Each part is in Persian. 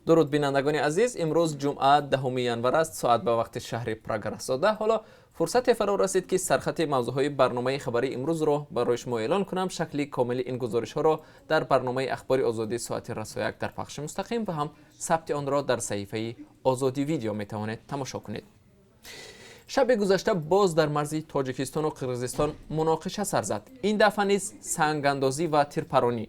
درود بینندگان عزیز، امروز جمعه 10 ینور است، ساعت به وقت شهر پراگ رسیده. حالا فرصت فرا رسید که سرخط موضوعهای برنامه خبری امروز رو برای شما اعلان کنم. شکلی کامل این گزارش ها را در برنامه اخباری آزادی ساعت رسا یک در پخش مستقیم و هم ثبت آن را در صحیفه آزادی ویدیو می توانید تماشا کنید. شب گذشته باز در مرز تاجیکستان و قرقیزستان مناقشه سر زد. این دفعه نیز سنگ اندازی و تیرپرانی.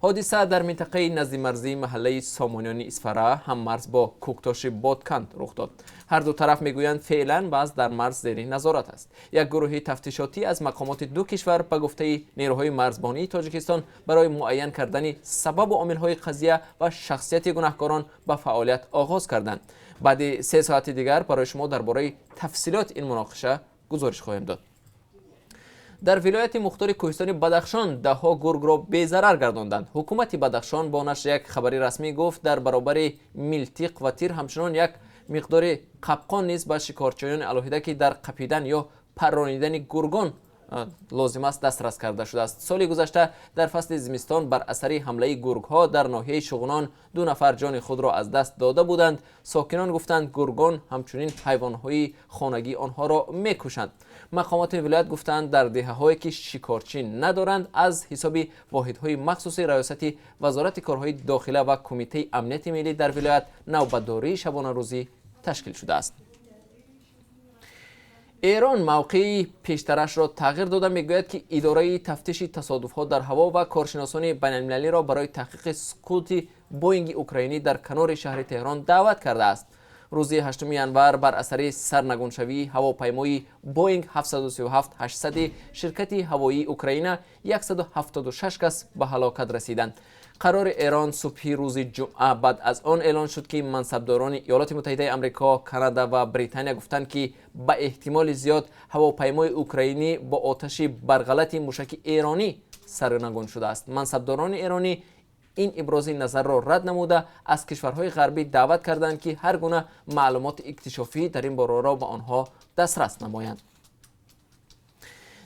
حادثه در منطقه نزد مرزی محله سامانیانی اسفره هم مرز با کوکتاش بادکند رخ داد. هر دو طرف میگویند فعلا باز در مرز زیر نظارت است. یک گروه تفتیشاتی از مقامات دو کشور به گفته نیروهای مرزبانی تاجیکستان برای معین کردن سبب و عامل‌های قضیه و شخصیت گناهکاران به فعالیت آغاز کردند. بعد 3 ساعت دیگر برای شما درباره تفصیلات این مناقشه گزارش خواهیم داد. در ولایت مختار کوهستان بدخشان دهها گرگ را بی‌ضرر گرداندند. حکومت بدخشان با نشر یک خبری رسمی گفت در برابر میلتیق و تیر همچنان یک مقدار قپقان نیز به شکارچیان علاهیده که در قپیدن یا پرانیدن گرگان لازم است دسترس کرده شده است. سال گذشته در فصل زمستان بر اثر حمله گرگ‌ها در ناحیه شغنان 2 نفر جان خود را از دست داده بودند. ساکنان گفتند گرگان همچنین حیوان‌های خانگی آنها را می‌کشند. مقامات ولایت گفتند در دهه‌هایی که شکارچی ندارند از حساب واحدهای مخصوص ریاست وزارت کارهای داخله و کمیته امنیت ملی در ولایت نوبتداری شبانه روزی تشکیل شده است. ایران موقعی پیشترش را تغییر داده میگوید که اداره تفتیش تصادفات در هوا و کارشناسان بین‌المللی را برای تحقیق سقوط بوئینگ اوکراینی در کنار شهر تهران دعوت کرده است. روز 8 ینور بر اثر سرنگونشوی هواپیمای بوئینگ 737-800 شرکت هوایی اوکراین 176 کس به هلاکت رسیدند. قرار ایران صبح روز جمعه بعد از آن اعلان شد که منصبداران ایالات متحده آمریکا، کانادا و بریتانیا گفتند که به احتمال زیاد هواپیمای اوکراینی با آتش برغلط موشک ایرانی سرنگون شده است. منصبداران ایرانی این ابراز نظر را رد نموده از کشورهای غربی دعوت کردند که هر گونه معلومات اکتشافی در این باره را به آنها دسترس نمایند.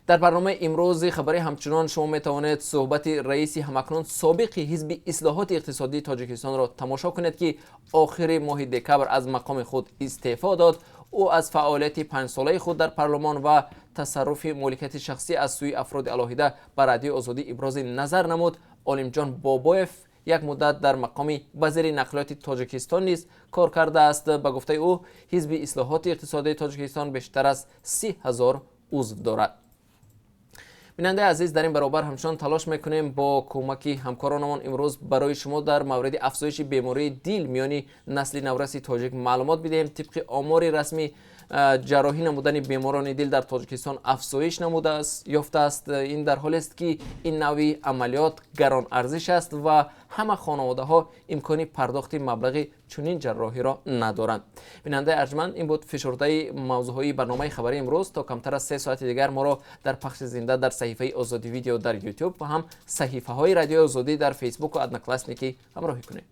در برنامه امروز خبری همچنان شما می توانید صحبت رئیس همکنون سابق حزب اصلاحات اقتصادی تاجیکستان را تماشا کنید که آخر ماه دکبر از مقام خود استعفا داد. او از فعالیت 5 ساله خود در پارلمان و تصرف مالکیت شخصی از سوی افراد علاهیده بر رادیو آزادی ابراز نظر نمود. عالمجان بابایف یک مدت در مقام وزیر نقلیات تاجیکستان نیز کار کرده است. به گفته او حزب اصلاحات اقتصادی تاجیکستان بیشتر از 30,000 عضو دارد. بیننده عزیز، در این برابر همچنان تلاش میکنیم با کمک همکارانمان امروز برای شما در مورد افزایش بیماری دیل میانی نسل نورس تاجیک معلومات بدهیم. طبق آمار رسمی جراحی نمودن بیماران دیل در تاجیکستان افزایش یافته است. این در حالی است که این نوع عملیات گران ارزش است و همه خانواده ها امکانی پرداخت مبلغ چنین جراحی را ندارند. بیننده ارجمند، این بود فشرده موضوعهای برنامه خبری امروز. تا کمتر از 3 ساعت دیگر ما را در پخش زنده در صحیفه آزادی ویدیو در یوتیوب و هم صحیفه های رادیو آزادی در فیسبوک و ادنکلاسنیکی همراهی کنید.